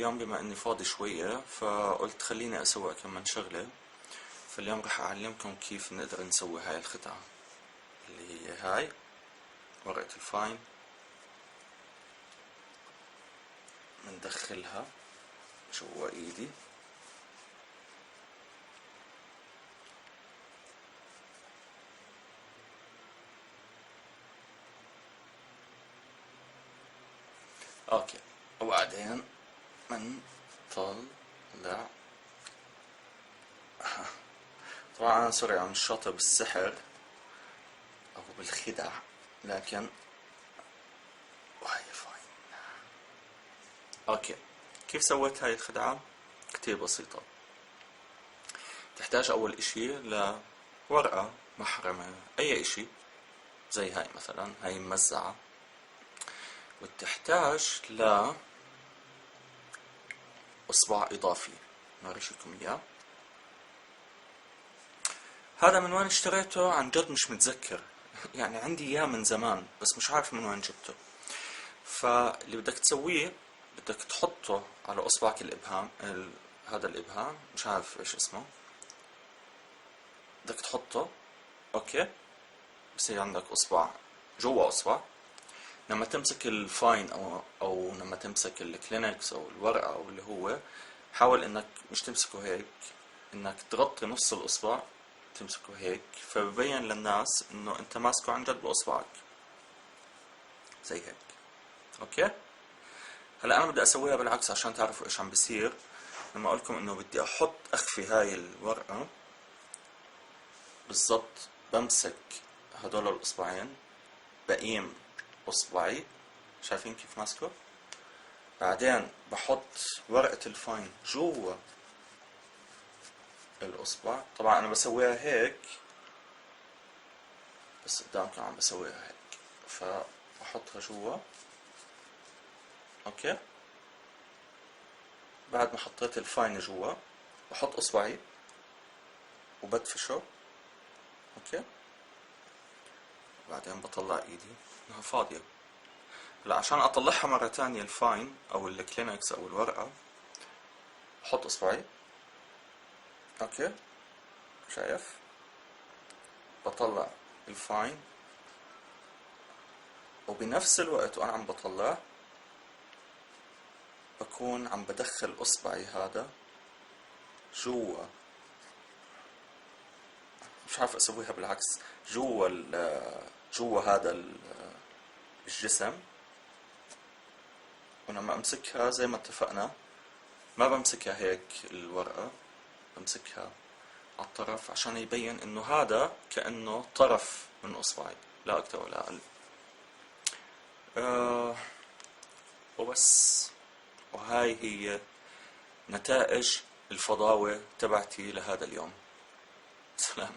اليوم بما اني فاضي شوية فقلت خليني اسوي كم من شغلة. فاليوم راح اعلمكم كيف نقدر نسوي هاي الخدعة اللي هي هاي ورقة الفاين. بندخلها جوا ايدي اوكي، وبعدين منطلع. طبعا انا سوري عم شاطر بالسحر او بالخدع، لكن وهي فاين. اوكي، كيف سويت هاي الخدعة؟ كتير بسيطة. تحتاج اول اشي لورقة محرمة، اي اشي زي هاي مثلا، هاي ممزعة. وتحتاج اصبع اضافي نوريكم اياه. هذا من وين اشتريته عن جد مش متذكر يعني عندي اياه من زمان بس مش عارف من وين جبته. فاللي بدك تسويه بدك تحطه على اصبعك الابهام، هذا الابهام مش عارف ايش اسمه، بدك تحطه. اوكي، بصير عندك اصبع جوا اصبع. لما تمسك الفاين او لما تمسك الكلينكس او الورقة او اللي هو، حاول انك مش تمسكه هيك، انك تغطي نص الاصبع تمسكه هيك، فببين للناس انه انت ماسكه عن جد باصبعك زي هيك. اوكي، هلا انا بدي اسويها بالعكس عشان تعرفوا ايش عم بيصير. لما اقول لكم انه بدي اخفي هاي الورقة بالضبط، بمسك هدول الاصبعين، بقيم اصبعي، شايفين كيف ماسكه؟ بعدين بحط ورقة الفاين جوا الاصبع. طبعا انا بسويها هيك بس قدامكم عم بسويها هيك، فبحطها جوا. اوكي، بعد ما حطيت الفاين جوا بحط اصبعي وبدفشه. اوكي، بعدين بطلع ايدي انها فاضية. هلا عشان اطلعها مرة تانية الفاين او الكلينكس او الورقة، بحط اصبعي. اوكي، شايف؟ بطلع الفاين، وبنفس الوقت وانا عم بطلع بكون عم بدخل اصبعي هذا جوا، مش عارف اسويها بالعكس، جوا هذا الجسم. ولما امسكها زي ما اتفقنا ما بمسكها هيك الورقة، بمسكها على الطرف عشان يبين انه هذا كأنه طرف من اصبعي، لا اكثر ولا اقل. وبس. وهاي هي نتائج الفضاوة تبعتي لهذا اليوم. سلام.